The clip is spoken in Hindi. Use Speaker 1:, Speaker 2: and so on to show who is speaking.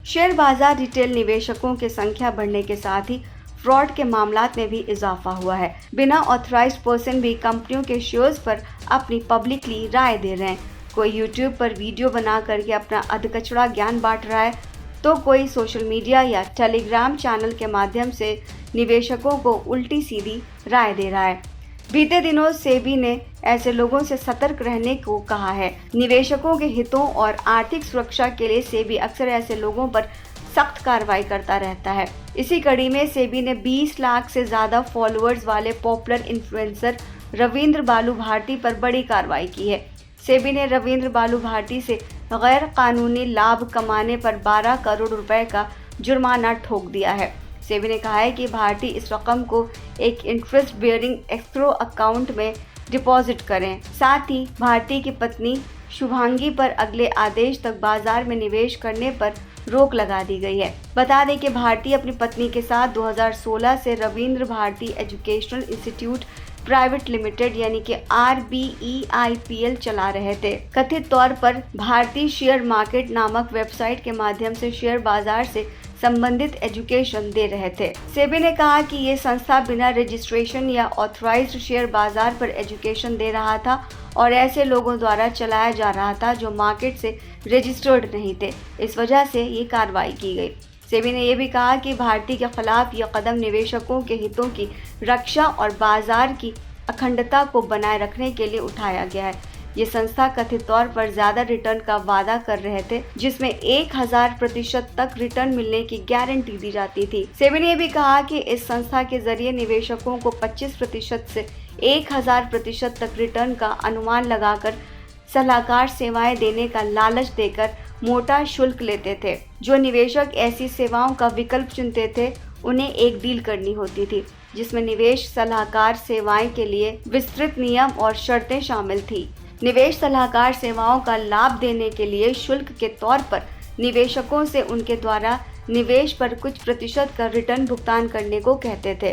Speaker 1: शेयर बाजार रिटेल निवेशकों की संख्या बढ़ने के साथ ही फ्रॉड के मामलात में भी इजाफा हुआ है। बिना ऑथराइज्ड पर्सन भी कंपनियों के शेयर्स पर अपनी पब्लिकली राय दे रहे हैं। कोई यूट्यूब पर वीडियो बना करके अपना अधकचरा ज्ञान बांट रहा है, तो कोई सोशल मीडिया या टेलीग्राम चैनल के माध्यम से निवेशकों को उल्टी सीधी राय दे रहा है। बीते दिनों सेबी ने ऐसे लोगों से सतर्क रहने को कहा है। निवेशकों के हितों और आर्थिक सुरक्षा के लिए सेबी अक्सर ऐसे लोगों पर सख्त कार्रवाई करता रहता है। इसी कड़ी में सेबी ने 20 लाख से ज्यादा फॉलोअर्स वाले पॉपुलर इन्फ्लुएंसर रविंद्र बालू भारती पर बड़ी कार्रवाई की है। सेबी ने रविंद्र बालू भारती से गैर कानूनी लाभ कमाने पर 12 करोड़ रुपए का जुर्माना ठोक दिया है। सेबी ने कहा है कि भारती इस रकम को एक इंटरेस्ट बेयरिंग एस्क्रो अकाउंट में डिपॉजिट करें। साथ ही भारती की पत्नी शुभांगी पर अगले आदेश तक बाजार में निवेश करने पर रोक लगा दी गई है। बता दें कि भारती अपनी पत्नी के साथ 2016 से Ravindra Bharati educational institute private limited यानी कि RBEIPL चला रहे थे। कथित तौर पर भारतीय शेयर मार्केट नामक वेबसाइट के माध्यम से शेयर बाजार से संबंधित एजुकेशन दे रहे थे। सेबी ने कहा कि ये संस्था बिना रजिस्ट्रेशन या ऑथराइज्ड शेयर बाजार पर एजुकेशन दे रहा था और ऐसे लोगों द्वारा चलाया जा रहा था जो मार्केट से रजिस्टर्ड नहीं थे। इस वजह से ये कार्रवाई की गई। सेबी ने यह भी कहा कि भारती के खिलाफ यह कदम निवेशकों के हितों की रक्षा और बाजार की अखंडता को बनाए रखने के लिए उठाया गया है। ये संस्था कथित तौर पर ज्यादा रिटर्न का वादा कर रहे थे, जिसमें 1000% तक रिटर्न मिलने की गारंटी दी जाती थी। सेबी ने भी कहा कि इस संस्था के जरिए निवेशकों को 25% से 1000% तक रिटर्न का अनुमान लगाकर सलाहकार सेवाएं देने का लालच देकर मोटा शुल्क लेते थे। जो निवेशक ऐसी सेवाओं का विकल्प चुनते थे, उन्हें एक डील करनी होती थी जिसमें निवेश सलाहकार सेवाएं के लिए विस्तृत नियम और शर्तें शामिल थी। निवेश सलाहकार सेवाओं का लाभ देने के लिए शुल्क के तौर पर निवेशकों से उनके द्वारा निवेश पर कुछ प्रतिशत का रिटर्न भुगतान करने को कहते थे।